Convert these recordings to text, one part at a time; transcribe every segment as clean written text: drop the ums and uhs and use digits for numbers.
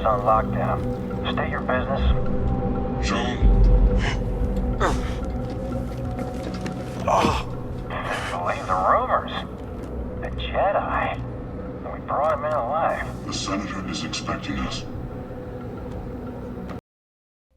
On lockdown. State your business. John. Believe the rumors. A Jedi. And we brought him in alive. The Senator is expecting us.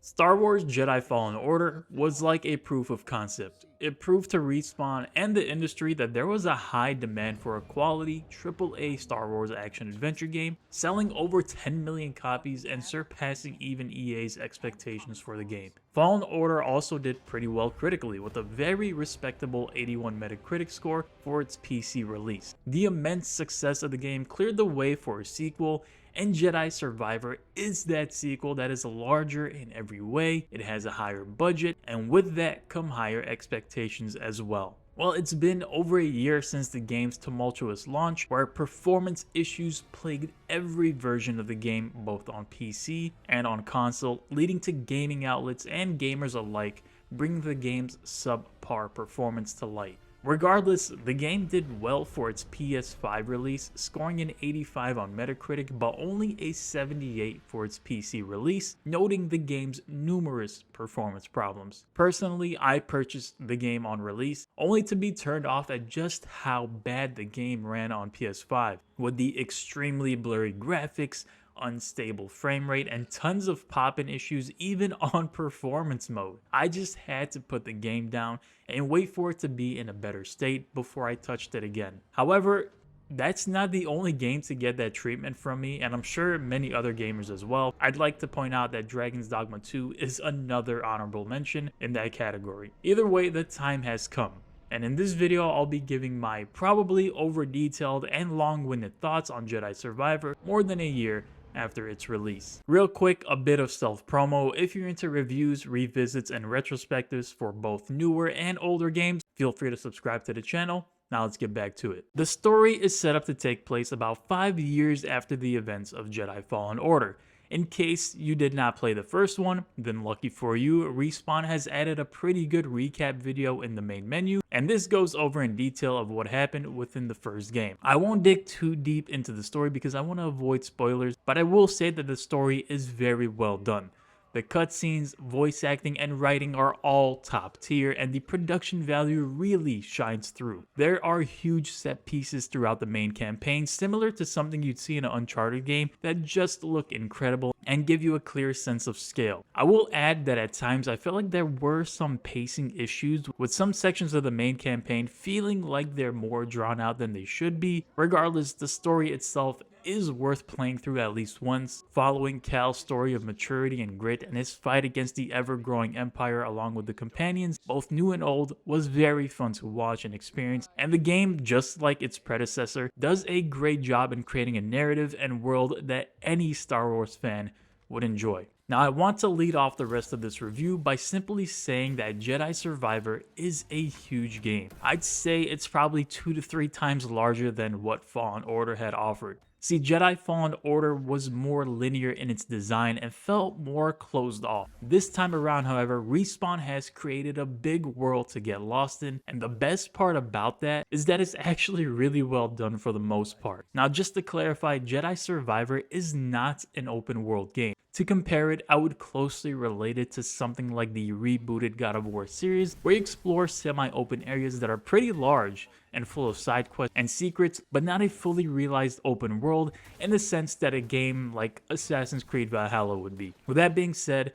Star Wars Jedi Fallen Order was like a proof of concept. It proved to Respawn and the industry that there was a high demand for a quality AAA Star Wars action-adventure game, selling over 10 million copies and surpassing even EA's expectations for the game. Fallen Order also did pretty well critically, with a very respectable 81 Metacritic score for its PC release. The immense success of the game cleared the way for a sequel, and Jedi Survivor is that sequel that is larger in every way. It has a higher budget, and with that come higher expectations as well. Well, it's been over a year since the game's tumultuous launch, where performance issues plagued every version of the game, both on PC and on console, leading to gaming outlets and gamers alike bringing the game's subpar performance to light. Regardless, the game did well for its PS5 release, scoring an 85 on Metacritic but only a 78 for its PC release, noting the game's numerous performance problems. Personally, I purchased the game on release, only to be turned off at just how bad the game ran on PS5, with the extremely blurry graphics, unstable frame rate, and tons of pop-in issues even on performance mode. I just had to put the game down and wait for it to be in a better state before I touched it again. However, that's not the only game to get that treatment from me, and I'm sure many other gamers as well. I'd like to point out that Dragon's Dogma 2 is another honorable mention in that category. Either way, the time has come. And in this video, I'll be giving my probably over-detailed and long-winded thoughts on Jedi Survivor more than a year after its release. Real quick, a bit of self-promo. If you're into reviews, revisits, and retrospectives for both newer and older games, feel free to subscribe to the channel. Now let's get back to it. The story is set up to take place about 5 years after the events of Jedi Fallen Order. In case you did not play the first one, then lucky for you, Respawn has added a pretty good recap video in the main menu, and this goes over in detail of what happened within the first game. I won't dig too deep into the story because I want to avoid spoilers, but I will say that the story is very well done. The cutscenes, voice acting, and writing are all top tier, and the production value really shines through. There are huge set pieces throughout the main campaign, similar to something you'd see in an Uncharted game, that just look incredible and give you a clear sense of scale. I will add that at times I felt like there were some pacing issues, with some sections of the main campaign feeling like they're more drawn out than they should be. Regardless, the story itself is worth playing through at least once, following Cal's story of maturity and grit and his fight against the ever-growing Empire along with the companions, both new and old, was very fun to watch and experience, and the game, just like its predecessor, does a great job in creating a narrative and world that any Star Wars fan would enjoy. Now, I want to lead off the rest of this review by simply saying that Jedi Survivor is a huge game. I'd say it's probably 2 to 3 times larger than what Fallen Order had offered. See, Jedi Fallen Order was more linear in its design and felt more closed off. This time around, however, Respawn has created a big world to get lost in, and the best part about that is that it's actually really well done for the most part. Now, just to clarify, Jedi Survivor is not an open world game. To compare it, I would closely relate it to something like the rebooted God of War series, where you explore semi-open areas that are pretty large and full of side quests and secrets, but not a fully realized open world in the sense that a game like Assassin's Creed Valhalla would be. With that being said,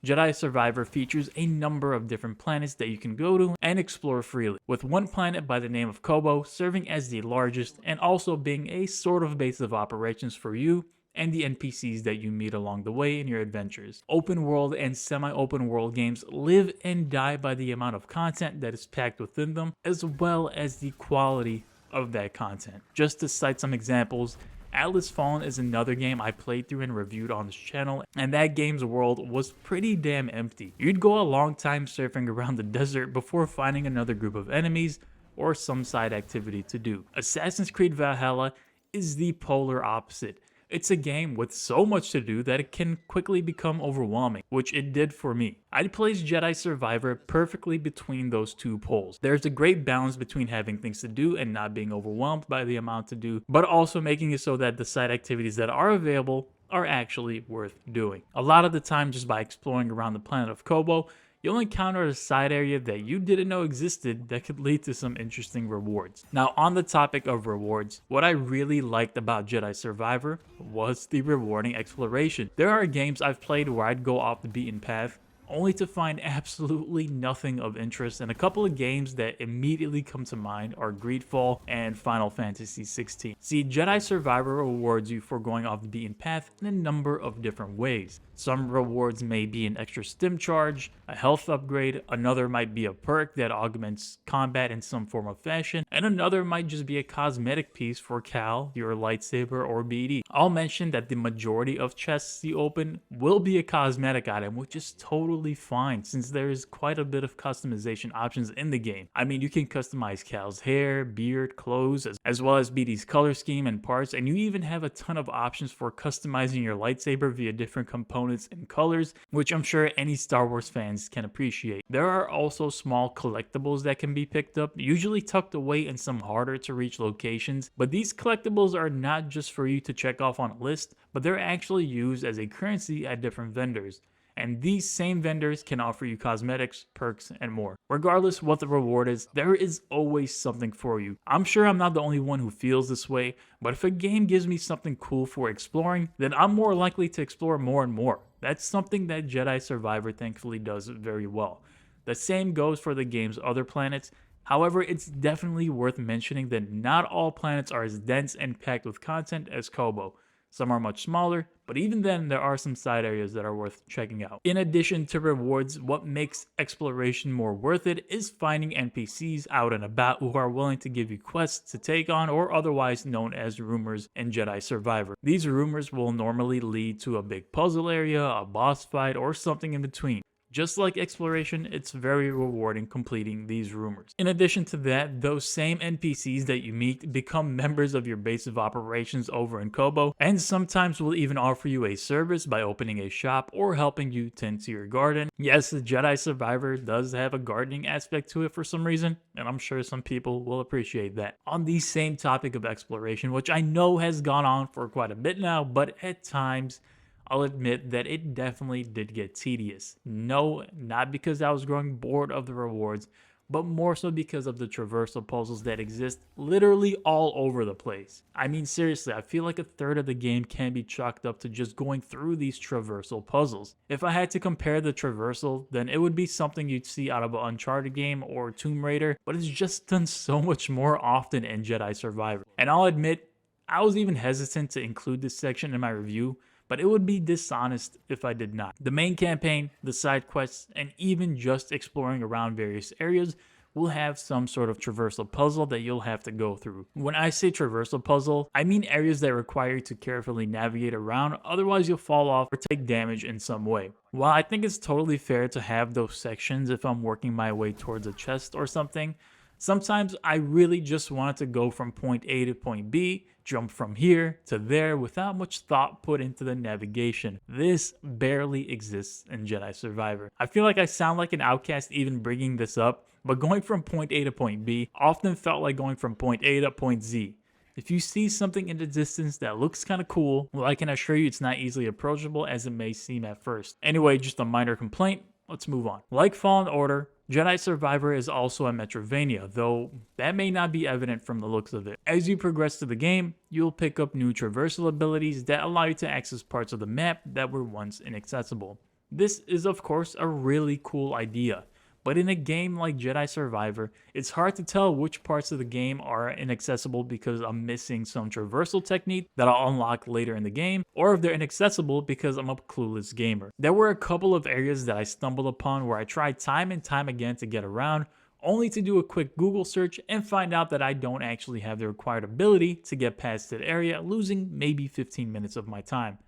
Jedi Survivor features a number of different planets that you can go to and explore freely, with one planet by the name of Kobo serving as the largest and also being a sort of base of operations for you and the NPCs that you meet along the way in your adventures. Open world and semi-open world games live and die by the amount of content that is packed within them, as well as the quality of that content. Just to cite some examples, Atlas Fallen is another game I played through and reviewed on this channel, and that game's world was pretty damn empty. You'd go a long time surfing around the desert before finding another group of enemies or some side activity to do. Assassin's Creed Valhalla is the polar opposite. It's a game with so much to do that it can quickly become overwhelming, which it did for me. I'd place Jedi Survivor perfectly between those two poles. There's a great balance between having things to do and not being overwhelmed by the amount to do, but also making it so that the side activities that are available are actually worth doing. A lot of the time, just by exploring around the planet of Kobo, you'll encounter a side area that you didn't know existed that could lead to some interesting rewards. Now, on the topic of rewards, what I really liked about Jedi Survivor was the rewarding exploration. There are games I've played where I'd go off the beaten path only to find absolutely nothing of interest, and a couple of games that immediately come to mind are Greedfall and Final Fantasy XVI. See, Jedi Survivor rewards you for going off the beaten path in a number of different ways. Some rewards may be an extra stim charge, a health upgrade, another might be a perk that augments combat in some form of fashion, and another might just be a cosmetic piece for Cal, your lightsaber, or BD. I'll mention that the majority of chests you open will be a cosmetic item, which is totally fine since there is quite a bit of customization options in the game. I mean, you can customize Cal's hair, beard, clothes, as well as BD's color scheme and parts, and you even have a ton of options for customizing your lightsaber via different components and colors, which I'm sure any Star Wars fans can appreciate. There are also small collectibles that can be picked up, usually tucked away in some harder to reach locations, but these collectibles are not just for you to check off on a list, but they're actually used as a currency at different vendors. And these same vendors can offer you cosmetics, perks, and more. Regardless what the reward is, there is always something for you. I'm sure I'm not the only one who feels this way, but if a game gives me something cool for exploring, then I'm more likely to explore more and more. That's something that Jedi Survivor thankfully does very well. The same goes for the game's other planets. However, it's definitely worth mentioning that not all planets are as dense and packed with content as Kobo. Some are much smaller, but even then there are some side areas that are worth checking out. In addition to rewards, what makes exploration more worth it is finding NPCs out and about who are willing to give you quests to take on, or otherwise known as rumors in Jedi Survivor. These rumors will normally lead to a big puzzle area, a boss fight, or something in between. Just like exploration, it's very rewarding completing these rumors. In addition to that, those same NPCs that you meet become members of your base of operations over in Kobo, and sometimes will even offer you a service by opening a shop or helping you tend to your garden. Yes, the Jedi Survivor does have a gardening aspect to it for some reason, and I'm sure some people will appreciate that. On the same topic of exploration, which I know has gone on for quite a bit now, but at times, I'll admit that it definitely did get tedious. No, not because I was growing bored of the rewards, but more so because of the traversal puzzles that exist literally all over the place. I mean, seriously, I feel like a third of the game can be chalked up to just going through these traversal puzzles. If I had to compare the traversal, then it would be something you'd see out of an Uncharted game or Tomb Raider, but it's just done so much more often in Jedi Survivor. And I'll admit, I was even hesitant to include this section in my review, but it would be dishonest if I did not. The main campaign, the side quests, and even just exploring around various areas will have some sort of traversal puzzle that you'll have to go through. When I say traversal puzzle, I mean areas that require you to carefully navigate around, otherwise you'll fall off or take damage in some way. While I think it's totally fair to have those sections if I'm working my way towards a chest or something, sometimes I really just wanted to go from point A to point B, jump from here to there without much thought put into the navigation. This barely exists in Jedi Survivor. I feel like I sound like an outcast even bringing this up, but going from point A to point B often felt like going from point A to point Z. If you see something in the distance that looks kind of cool, well, I can assure you it's not easily approachable as it may seem at first. Anyway, just a minor complaint. Let's move on. Like Fallen Order, Jedi Survivor is also a Metroidvania, though that may not be evident from the looks of it. As you progress through the game, you'll pick up new traversal abilities that allow you to access parts of the map that were once inaccessible. This is of course a really cool idea, but in a game like Jedi Survivor, it's hard to tell which parts of the game are inaccessible because I'm missing some traversal technique that I'll unlock later in the game, or if they're inaccessible because I'm a clueless gamer. There were a couple of areas that I stumbled upon where I tried time and time again to get around, only to do a quick Google search and find out that I don't actually have the required ability to get past that area, losing maybe 15 minutes of my time.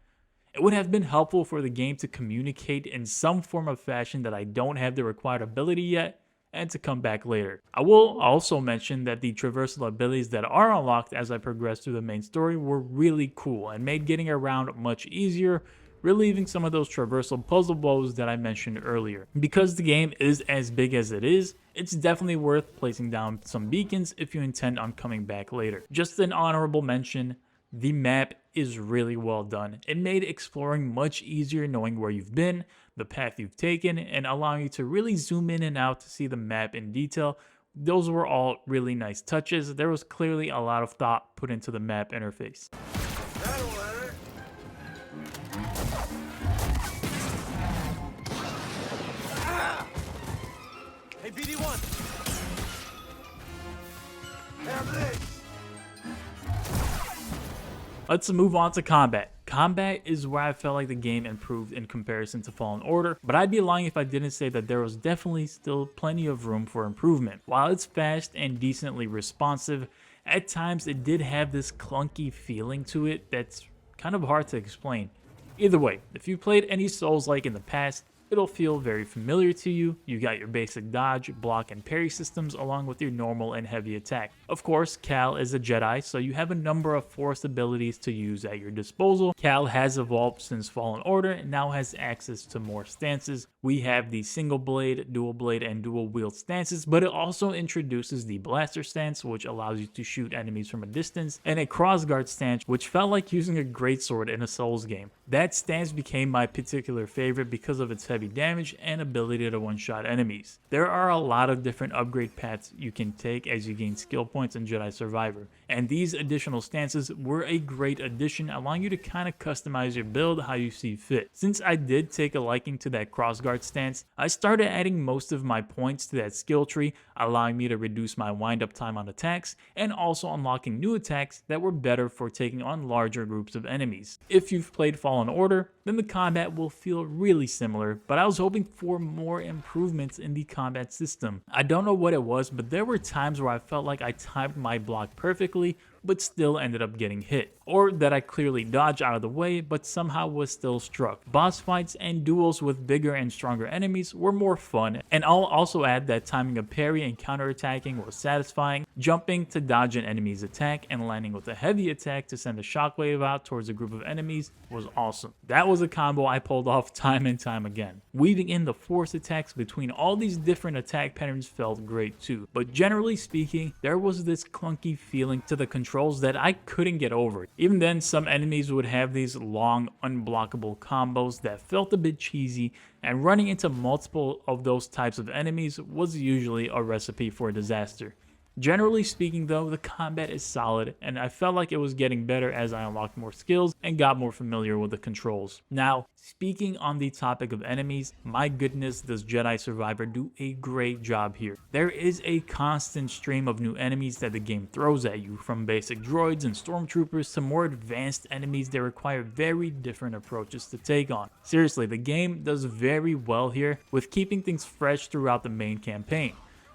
It would have been helpful for the game to communicate in some form of fashion that I don't have the required ability yet, and to come back later. I will also mention that the traversal abilities that are unlocked as I progress through the main story were really cool and made getting around much easier, relieving some of those traversal puzzle woes that I mentioned earlier. Because the game is as big as it is, it's definitely worth placing down some beacons if you intend on coming back later. Just an honorable mention, The map is really well done. It made exploring much easier knowing where you've been, the path you've taken, and allowing you to really zoom in and out to see the map in detail. Those were all really nice touches. There was clearly a lot of thought put into the map interface. Hey, BD1! Have this! Let's move on to combat. Combat is where I felt like the game improved in comparison to Fallen Order, but I'd be lying if I didn't say that there was definitely still plenty of room for improvement. While it's fast and decently responsive, at times it did have this clunky feeling to it that's kind of hard to explain. Either way, if you played any Souls-like in the past, it'll feel very familiar to you. You got your basic dodge, block, and parry systems along with your normal and heavy attack. Of course, Cal is a Jedi, so you have a number of Force abilities to use at your disposal. Cal has evolved since Fallen Order and now has access to more stances. We have the single blade, dual blade, and dual wield stances, but it also introduces the blaster stance, which allows you to shoot enemies from a distance, and a crossguard stance, which felt like using a greatsword in a Souls game. That stance became my particular favorite because of its heavy damage and ability to one-shot enemies. There are a lot of different upgrade paths you can take as you gain skill points in Jedi Survivor, and these additional stances were a great addition, allowing you to kind of customize your build how you see fit. Since I did take a liking to that crossguard stance, I started adding most of my points to that skill tree, allowing me to reduce my wind-up time on attacks, and also unlocking new attacks that were better for taking on larger groups of enemies. If you've played Fallen Order, then the combat will feel really similar, but I was hoping for more improvements in the combat system. I don't know what it was, but there were times where I felt like I timed my block perfectly, but still ended up getting hit, or that I clearly dodged out of the way but somehow was still struck. Boss fights and duels with bigger and stronger enemies were more fun, and I'll also add that timing of parry and counterattacking was satisfying. Jumping to dodge an enemy's attack and landing with a heavy attack to send a shockwave out towards a group of enemies was awesome. That was a combo I pulled off time and time again. Weaving in the force attacks between all these different attack patterns felt great too, but generally speaking, there was this clunky feeling to the controls that I couldn't get over. Even then, some enemies would have these long, unblockable combos that felt a bit cheesy, and running into multiple of those types of enemies was usually a recipe for disaster. Generally speaking though, the combat is solid, and I felt like it was getting better as I unlocked more skills and got more familiar with the controls. Now, speaking on the topic of enemies, my goodness, does Jedi Survivor do a great job here. There is a constant stream of new enemies that the game throws at you, from basic droids and stormtroopers to more advanced enemies that require very different approaches to take on. Seriously, the game does very well here with keeping things fresh throughout the main campaign.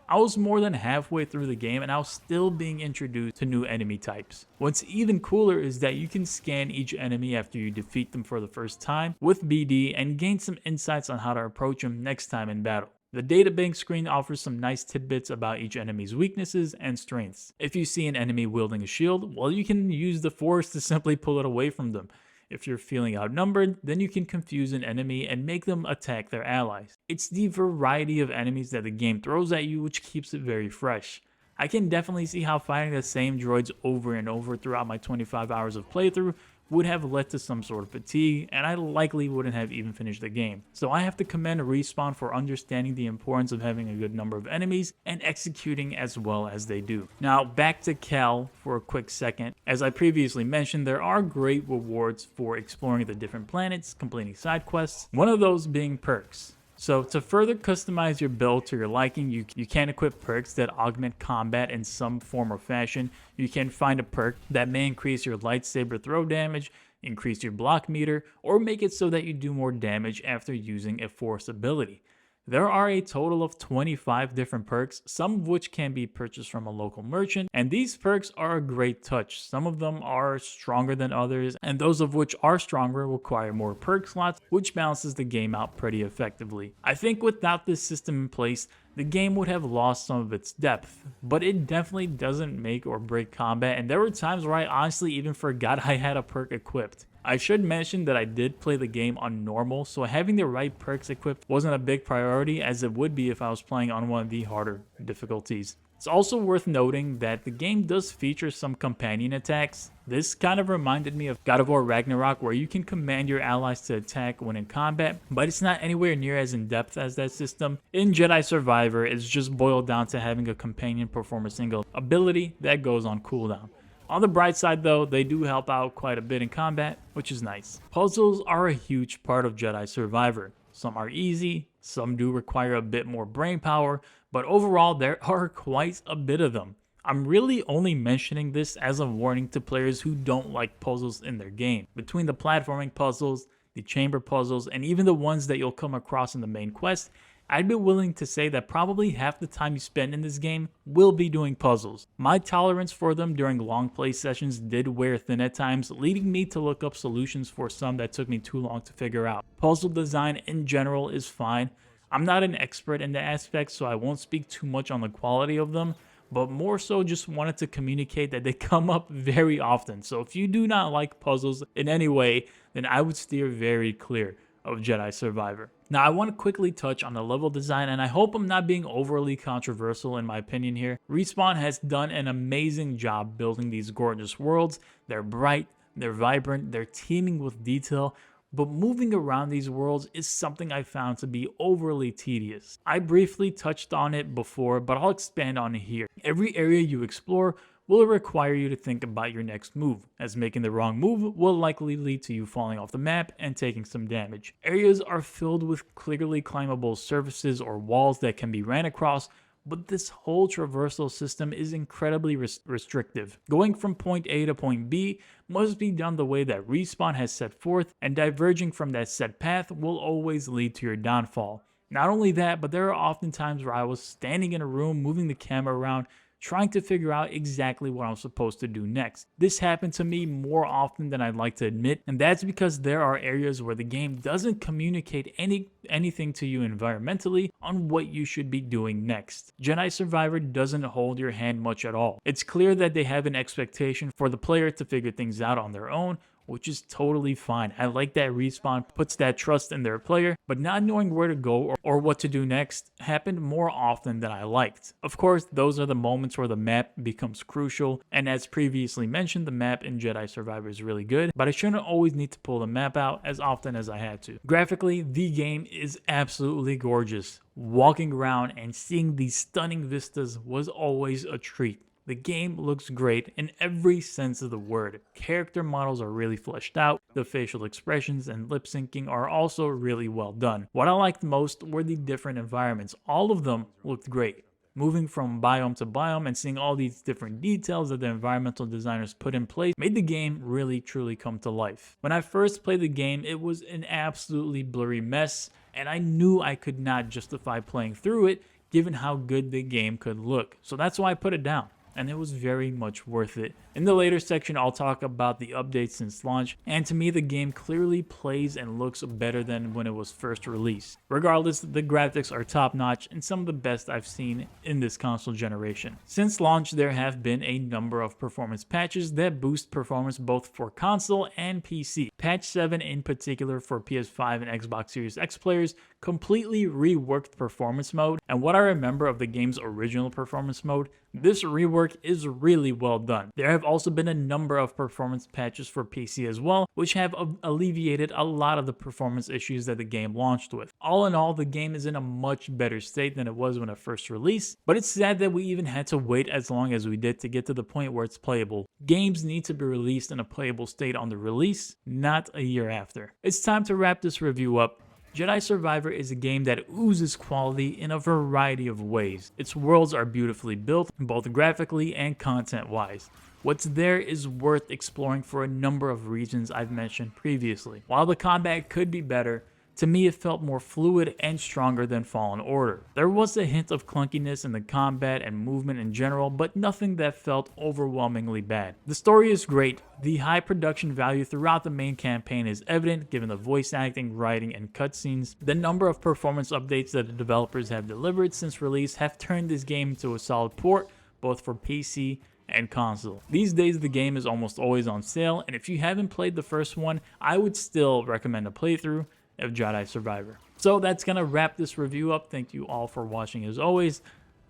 I was more than halfway through the game and I was still being introduced to new enemy types. What's even cooler is that you can scan each enemy after you defeat them for the first time with BD and gain some insights on how to approach them next time in battle. The databank screen offers some nice tidbits about each enemy's weaknesses and strengths. If you see an enemy wielding a shield, well, you can use the force to simply pull it away from them. If you're feeling outnumbered, then you can confuse an enemy and make them attack their allies. It's the variety of enemies that the game throws at you which keeps it very fresh. I can definitely see how fighting the same droids over and over throughout my 25 hours of playthrough would have led to some sort of fatigue, and I likely wouldn't have even finished the game. So I have to commend Respawn for understanding the importance of having a good number of enemies and executing as well as they do. Now back to Cal for a quick second. As I previously mentioned, there are great rewards for exploring the different planets, completing side quests, one of those being perks. So to further customize your build to your liking, you can equip perks that augment combat in some form or fashion. You can find a perk that may increase your lightsaber throw damage, increase your block meter, or make it so that you do more damage after using a force ability. There are a total of 25 different perks, some of which can be purchased from a local merchant, and these perks are a great touch. Some of them are stronger than others, and those of which are stronger require more perk slots, which balances the game out pretty effectively. I think without this system in place, the game would have lost some of its depth, but it definitely doesn't make or break combat, and there were times where I honestly even forgot I had a perk equipped. I should mention that I did play the game on normal, so having the right perks equipped wasn't a big priority as it would be if I was playing on one of the harder difficulties. It's also worth noting that the game does feature some companion attacks. This kind of reminded me of God of War Ragnarok, where you can command your allies to attack when in combat, but it's not anywhere near as in-depth as that system. In Jedi Survivor, it's just boiled down to having a companion perform a single ability that goes on cooldown. On the bright side though, they do help out quite a bit in combat, which is nice. Puzzles are a huge part of Jedi Survivor. Some are easy, some do require a bit more brain power, but overall there are quite a bit of them. I'm really only mentioning this as a warning to players who don't like puzzles in their game. Between the platforming puzzles, the chamber puzzles, and even the ones that you'll come across in the main quest, I'd be willing to say that probably half the time you spend in this game will be doing puzzles. My tolerance for them during long play sessions did wear thin at times, leading me to look up solutions for some that took me too long to figure out. Puzzle design in general is fine. I'm not an expert in the aspect, so I won't speak too much on the quality of them, but more so just wanted to communicate that they come up very often. So if you do not like puzzles in any way, then I would steer very clear of Jedi Survivor. Now I want to quickly touch on the level design, and I hope I'm not being overly controversial in my opinion here. Respawn has done an amazing job building these gorgeous worlds. They're bright, they're vibrant, they're teeming with detail, but moving around these worlds is something I found to be overly tedious. I briefly touched on it before, but I'll expand on it here. Every area you explore will require you to think about your next move, as making the wrong move will likely lead to you falling off the map and taking some damage. Areas are filled with clearly climbable surfaces or walls that can be ran across, but this whole traversal system is incredibly restrictive. Going from point A to point B must be done the way that Respawn has set forth, and diverging from that set path will always lead to your downfall. Not only that, but there are often times where I was standing in a room, moving the camera around, trying to figure out exactly what I'm supposed to do next. This happened to me more often than I'd like to admit, and that's because there are areas where the game doesn't communicate anything to you environmentally on what you should be doing next. Jedi Survivor doesn't hold your hand much at all. It's clear that they have an expectation for the player to figure things out on their own, which is totally fine. I like that Respawn puts that trust in their player, but not knowing where to go or what to do next happened more often than I liked. Of course, those are the moments where the map becomes crucial, and as previously mentioned, the map in Jedi Survivor is really good, but I shouldn't always need to pull the map out as often as I had to. Graphically, the game is absolutely gorgeous. Walking around and seeing these stunning vistas was always a treat. The game looks great in every sense of the word. Character models are really fleshed out, the facial expressions and lip syncing are also really well done. What I liked most were the different environments. All of them looked great. Moving from biome to biome and seeing all these different details that the environmental designers put in place made the game really truly come to life. When I first played the game, it was an absolutely blurry mess, and I knew I could not justify playing through it given how good the game could look. So that's why I put it down, and it was very much worth it. In the later section, I'll talk about the updates since launch, and to me the game clearly plays and looks better than when it was first released. Regardless, the graphics are top notch and some of the best I've seen in this console generation. Since launch, there have been a number of performance patches that boost performance both for console and PC. Patch 7 in particular for PS5 and Xbox Series X players completely reworked performance mode, and what I remember of the game's original performance mode, this rework is really well done. There have also been a number of performance patches for PC as well, which have alleviated a lot of the performance issues that the game launched with. All in all, the game is in a much better state than it was when it first released, but it's sad that we even had to wait as long as we did to get to the point where it's playable. Games need to be released in a playable state on the release, not a year after. It's time to wrap this review up. Jedi Survivor is a game that oozes quality in a variety of ways. Its worlds are beautifully built, both graphically and content-wise. What's there is worth exploring for a number of reasons I've mentioned previously. While the combat could be better, to me it felt more fluid and stronger than Fallen Order. There was a hint of clunkiness in the combat and movement in general, but nothing that felt overwhelmingly bad. The story is great. The high production value throughout the main campaign is evident given the voice acting, writing, and cutscenes. The number of performance updates that the developers have delivered since release have turned this game into a solid port, both for PC and console. These days the game is almost always on sale, and if you haven't played the first one, I would still recommend a playthrough of Jedi Survivor. So that's gonna wrap this review up. Thank you all for watching as always.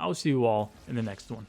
I will see you all in the next one.